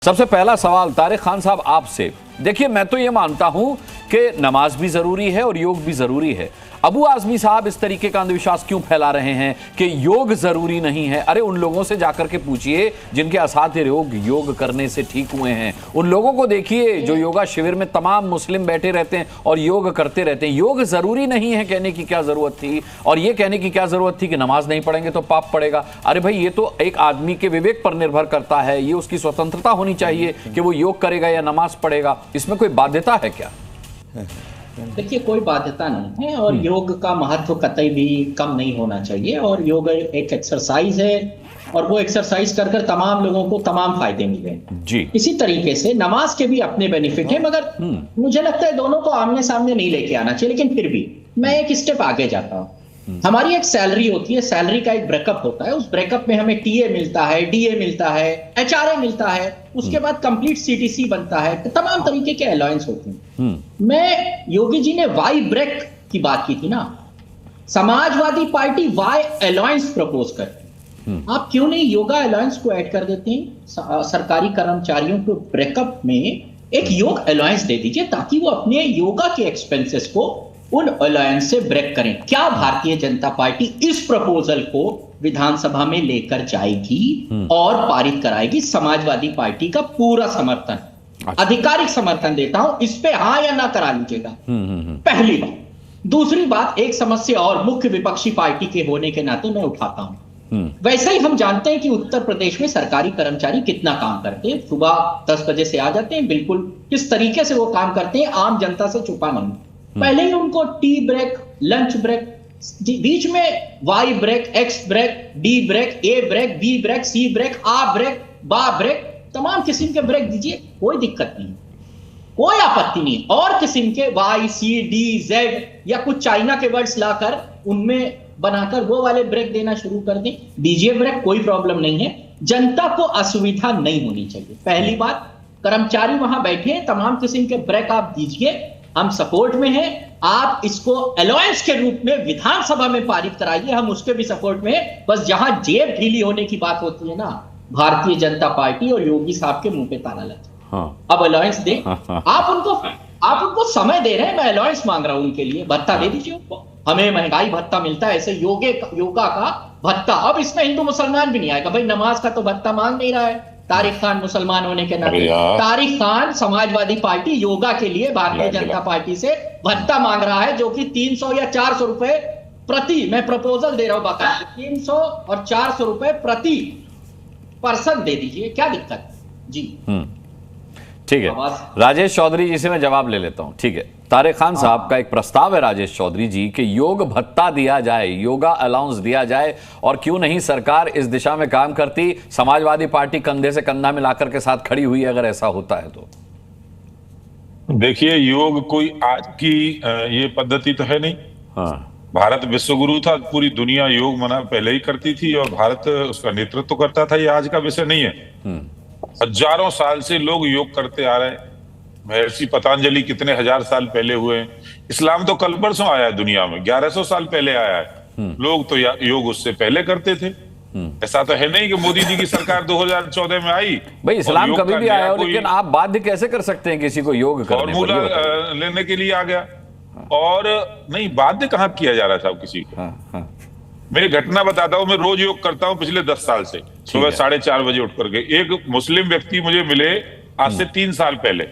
सबसे पहला सवाल तारिक खान साहब आपसे। देखिए, मैं तो ये मानता हूं कि नमाज भी जरूरी है और योग भी जरूरी है। अबू आजमी साहब इस तरीके का अंधविश्वास क्यों फैला रहे हैं कि योग जरूरी नहीं है? अरे उन लोगों से जाकर के पूछिए जिनके असातिज़ योग करने से ठीक हुए हैं। उन लोगों को देखिए जो योगा शिविर में तमाम मुस्लिम बैठे रहते हैं और योग करते रहते हैं। योग जरूरी नहीं है कहने की क्या जरूरत थी, और ये कहने की क्या जरूरत थी कि नमाज नहीं पढ़ेंगे तो पाप पड़ेगा। अरे भाई, ये तो एक आदमी के विवेक पर निर्भर करता है। ये उसकी स्वतंत्रता होनी चाहिए कि वो योग करेगा या नमाज पढ़ेगा। इसमें कोई बाध्यता है क्या? देखिए, कोई बाध्यता नहीं है और योग का महत्व कतई भी कम नहीं होना चाहिए। और योग एक एक्सरसाइज है और वो एक्सरसाइज कर कर तमाम लोगों को तमाम फायदे मिले जी। इसी तरीके से नमाज के भी अपने बेनिफिट है, मगर मुझे लगता है दोनों को आमने सामने नहीं लेके आना चाहिए। लेकिन फिर भी मैं एक स्टेप आगे जाता हूँ। हमारी एक सैलरी होती है, सैलरी का एक ब्रेकअप होता है। उस ब्रेकअप में हमें टीए मिलता है, डीए मिलता है, एचआरए मिलता है, उसके बाद कंप्लीट सीटीसी बनता है, तो तमाम तरीके के अलाउंस होते हैं। मैं योगी जी ने वाई ब्रेक की बात की थी ना, Samajwadi party Y allowance propose करती है। आप क्यों नहीं योगा अलाउंस को ऐड कर देते हैं? सरकारी कर्मचारियों को ब्रेकअप में एक योग अलाउंस दे दीजिए ताकि वो अपने योगा के एक्सपेंसेस को उन अलायंस से ब्रेक करें। क्या भारतीय जनता पार्टी इस प्रपोजल को विधानसभा में लेकर जाएगी और पारित कराएगी? समाजवादी पार्टी का पूरा समर्थन, आधिकारिक समर्थन देता हूं। इस पे हां या ना करा लीजिएगा, पहली बात। दूसरी बात, एक समस्या और मुख्य विपक्षी पार्टी के होने के नाते मैं उठाता हूं। वैसे ही हम जानते हैं कि उत्तर प्रदेश में सरकारी कर्मचारी कितना काम करते हैं। सुबह 10 बजे से आ जाते हैं, बिल्कुल किस तरीके से वो काम करते हैं आम जनता से छुपा नहीं। पहले ही उनको टी ब्रेक, लंच ब्रेक, बीच में Y break, X break, D break, A break, B break, C break, आ ब्रेक, बा ब्रेक, तमाम किस्म के ब्रेक दीजिए, कोई दिक्कत नहीं, कोई आपत्ति नहीं। और किस्म के वाई, सी, डी, जेड या कुछ चाइना के वर्ड्स लाकर उनमें बनाकर वो वाले ब्रेक देना शुरू कर दें, दीजिए ब्रेक, कोई प्रॉब्लम नहीं है। जनता को असुविधा नहीं होनी चाहिए। पहली बात, कर्मचारी वहां बैठे हैं, तमाम किस्म के ब्रेक आप दीजिए, हम सपोर्ट में हैं। आप इसको अलाउंस के रूप में विधानसभा में पारित कराइए, हम उसके भी सपोर्ट में हैं। बस जहां जेब ढीली होने की बात होती है ना, भारतीय जनता पार्टी और योगी साहब के मुंह पे ताला लगा। अब अलाउंस दे, आप उनको समय दे रहे हैं। मैं अलाउंस मांग रहा हूं उनके लिए, भत्ता दे दीजिए उनको। हमें महंगाई भत्ता मिलता है, ऐसे योगा का भत्ता। अब इसमें हिंदू मुसलमान भी नहीं आएगा भाई, नमाज का तो भत्ता मांग नहीं रहा है तारिक खान मुसलमान होने के नाते। तारिक खान समाजवादी पार्टी योगा के लिए भारतीय जनता पार्टी से भत्ता मांग रहा है, जो कि 300 या 400 रुपए प्रति, मैं प्रपोजल दे रहा हूं बाकायदा, 300 और 400 रुपए प्रति पर्सन दे दीजिए, क्या दिक्कत जी? ठीक है, राजेश चौधरी जी से मैं जवाब ले लेता हूं। ठीक है, तारिक खान साहब का एक प्रस्ताव है राजेश चौधरी जी कि योग भत्ता दिया जाए, योगा अलाउंस दिया जाए, और क्यों नहीं सरकार इस दिशा में काम करती, समाजवादी पार्टी कंधे से कंधा मिलाकर के साथ खड़ी हुई अगर ऐसा होता है तो। देखिए, योग कोई आज की ये पद्धति तो है नहीं। भारत विश्वगुरु था, पूरी दुनिया योग मना पहले ही करती थी और भारत उसका नेतृत्व करता था। ये आज का विषय नहीं है। हजारों साल से लोग योग करते आ रहे हैं। महर्षि पतंजलि कितने हजार साल पहले हुए हैं। इस्लाम तो कल परसों आया है दुनिया में, 1100 साल पहले आया है। लोग तो योग उससे पहले करते थे। ऐसा तो है नहीं कि मोदी जी की सरकार 2014 में आई। भाई, इस्लाम कभी भी आया हो, लेकिन आप बाध्य कैसे कर सकते हैं किसी को योग करने? फॉर्मूला लेने के लिए आ गया। और नहीं, बाध्य कहाँ किया जा रहा था किसी को। मैं घटना बताता हूँ, मैं रोज योग करता हूँ पिछले 10 साल से। सुबह 4:30 बजे उठ करके एक मुस्लिम व्यक्ति मुझे मिले आज से 3 साल पहले,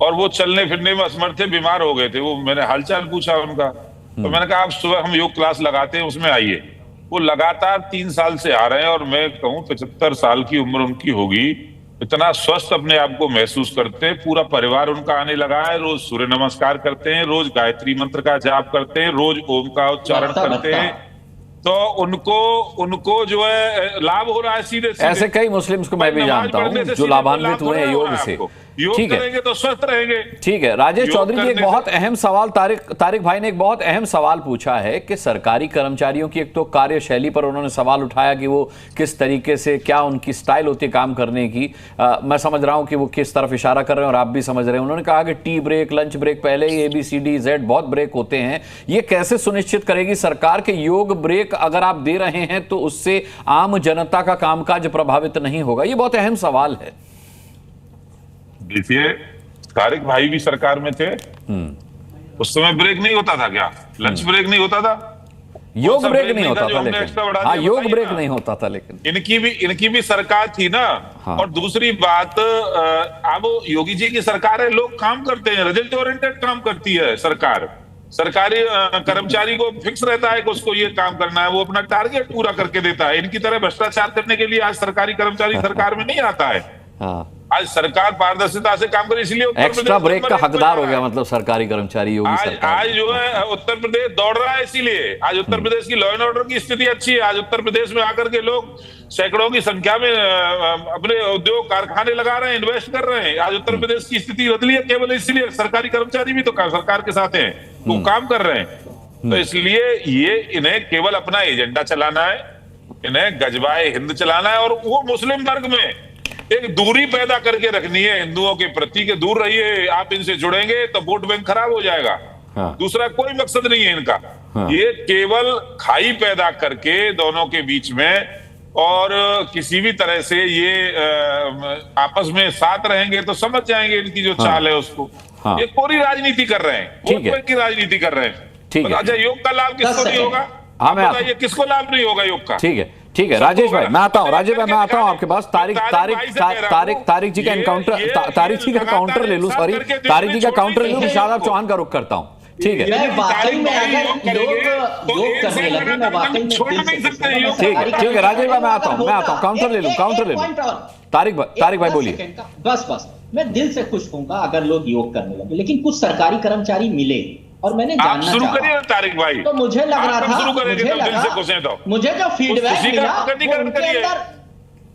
और वो चलने फिरने में असमर्थ थे, बीमार हो गए थे। वो मैंने हालचाल पूछा उनका, तो मैंने कहा आप सुबह हम योग क्लास लगाते हैं, उसमें आइए। वो लगातार 3 साल से आ रहे हैं, और मैं कहूँ 75 साल की उम्र उनकी होगी। इतना स्वस्थ अपने आप को महसूस करते हैं। पूरा परिवार उनका आने लगा है। रोज सूर्य नमस्कार करते हैं, रोज गायत्री मंत्र का जाप करते हैं, रोज ओम का उच्चारण करते हैं। तो उनको जो है लाभ हो रहा है सीधे। ऐसे कई मुस्लिम्स को मैं भी जानता हूं जो लाभान्वित हुए हैं योग से। योग करेंगे तो स्वस्थ रहेंगे। ठीक है, राजेश चौधरी जी, एक बहुत अहम सवाल तारिक भाई ने एक बहुत अहम सवाल पूछा है कि सरकारी कर्मचारियों की एक तो कार्यशैली पर उन्होंने सवाल उठाया कि वो किस तरीके से, क्या उनकी स्टाइल होती है काम करने की। मैं समझ रहा हूं कि वो किस तरफ इशारा कर रहे हैं और आप भी समझ रहे हैं। उन्होंने कहा कि टी ब्रेक, लंच ब्रेक, पहले ही ABCD Z बहुत ब्रेक होते हैं। ये कैसे सुनिश्चित करेगी सरकार के योग ब्रेक अगर आप दे रहे हैं तो उससे आम जनता का कामकाज प्रभावित नहीं होगा? ये बहुत अहम सवाल है। देखिए, तारिक भाई भी सरकार में थे, उस समय ब्रेक नहीं होता था क्या? लंच ब्रेक नहीं होता था? योग सा ब्रेक ब्रेक नहीं नहीं था होता जो था हमने लेकिन, एक्स्ट्रा बढ़ा हाँ दिया, योग बताइए ब्रेक ना। नहीं होता था लेकिन। इनकी भी सरकार थी ना। हाँ। और दूसरी बात, अब योगी जी की सरकार है, लोग काम करते हैं, रिजल्ट ओरिएंटेड काम करती है सरकार। सरकारी कर्मचारी को फिक्स रहता है कि उसको ये काम करना है, वो अपना टारगेट पूरा करके देता है। इनकी तरह भ्रष्टाचार करने के लिए आज सरकारी कर्मचारी सरकार में नहीं आता है। हाँ, आज सरकार पारदर्शिता से काम करे, इसलिए उत्तर एक्स्ट्रा प्रदेश ब्रेक का नंबर 1 पे हकदार आ हो रहा गया है। मतलब सरकारी कर्मचारी योगी आज सरकार। आज जो है उत्तर प्रदेश दौड़ रहा है, इसीलिए आज उत्तर प्रदेश की लॉ एंड ऑर्डर की स्थिति अच्छी है। आज उत्तर प्रदेश में आकर के लोग सैकड़ों की संख्या में अपने उद्योग कारखाने लगा रहे हैं, इन्वेस्ट कर रहे हैं। आज उत्तर प्रदेश की स्थिति बदली है केवल इसलिए, सरकारी कर्मचारी भी तो सरकार के साथ हैं, वो काम कर रहे हैं। तो इसलिए ये इन्हें केवल अपना एजेंडा चलाना है, इन्हें गजबाए हिंद चलाना है, और वो मुस्लिम वर्ग में एक दूरी पैदा करके रखनी है हिंदुओं के प्रति, के दूर रहिए, आप इनसे जुड़ेंगे तो वोट बैंक खराब हो जाएगा। हाँ। दूसरा कोई मकसद नहीं है इनका। हाँ। ये केवल खाई पैदा करके दोनों के बीच में, और किसी भी तरह से ये आपस में साथ रहेंगे तो समझ जाएंगे इनकी जो चाल है उसको। हाँ। ये कोरी राजनीति कर रहे हैं, ठीक वोट है। बैंक की राजनीति कर रहे हैं। ठीक है। अच्छा, योग का लाभ किसको नहीं होगा? हाँ, आप मैं बताइए, किसको लाभ नहीं होगा योग का? ठीक है, ठीक है राजेश भाई, मैं आता हूँ, राजेश भाई मैं आता हूँ आपके पास। तारिक जी का एनकाउंटर, तारिक जी का काउंटर ले लूं, सॉरी तारिक जी का काउंटर ले लूं, फिर शादाब चौहान का रुख करता हूँ। ठीक है, मैं वाकई में अगर लोग योग करने लगे, मैं वाकई में छोड़ नहीं सकते योग। ठीक है राजेश भाई, मैं आता हूँ, काउंटर ले लूं। तारिक भाई बोलिए। बस मैं दिल से खुश होऊंगा अगर लोग योग करने लगे, लेकिन कुछ सरकारी कर्मचारी मिले और मैंने आप जानना शुरू चाहा, करिए ना तारिक भाई। तो मुझे लग रहा था, मुझे जो फीडबैक मिला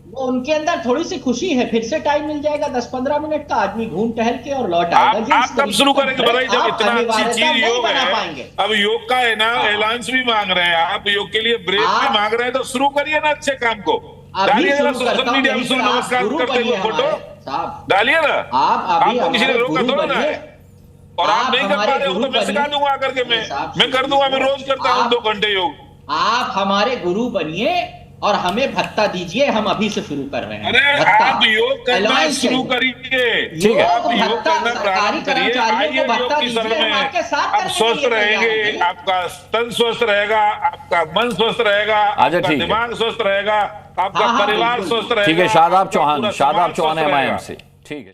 वो उनके अंदर थोड़ी सी खुशी है, फिर से टाइम मिल जाएगा 10-15 मिनट का, आदमी घूम टहल के और लौट आएगा। आप कब शुरू करेंगे बताइए, जब इतना अच्छी चीज योग है। पाएंगे। अब योग का है ना, अलायंस भी मांग रहे हैं आप, योग के लिए ब्रेक भी मांग रहे हैं, तो शुरू करिए ना अच्छे काम को। डालिए ना सोशल मीडिया में नमस्कार करते हुए फोटो डालिए ना। आपको किसी ने रोका थोड़ा ना है, और आप नहीं कर पा रहे हो तो मैं सिखा दूंगा आकर के, मैं कर दूंगा, मैं रोज करता हूँ 2 घंटे योग। आप हमारे गुरु बनिए और हमें भत्ता दीजिए, हम अभी से शुरू कर रहे हैं। अरे आप योग करना शुरू करिए, ठीक है, आप योग करना प्रारंभ करिए, आइए योग की शरण में। आप स्वस्थ रहेंगे, आपका तन स्वस्थ रहेगा, आपका मन स्वस्थ रहेगा, आपका दिमाग स्वस्थ रहेगा, आपका परिवार स्वस्थ रहेगा। ठीक है, शादाब चौहान है MIM से। ठीक है।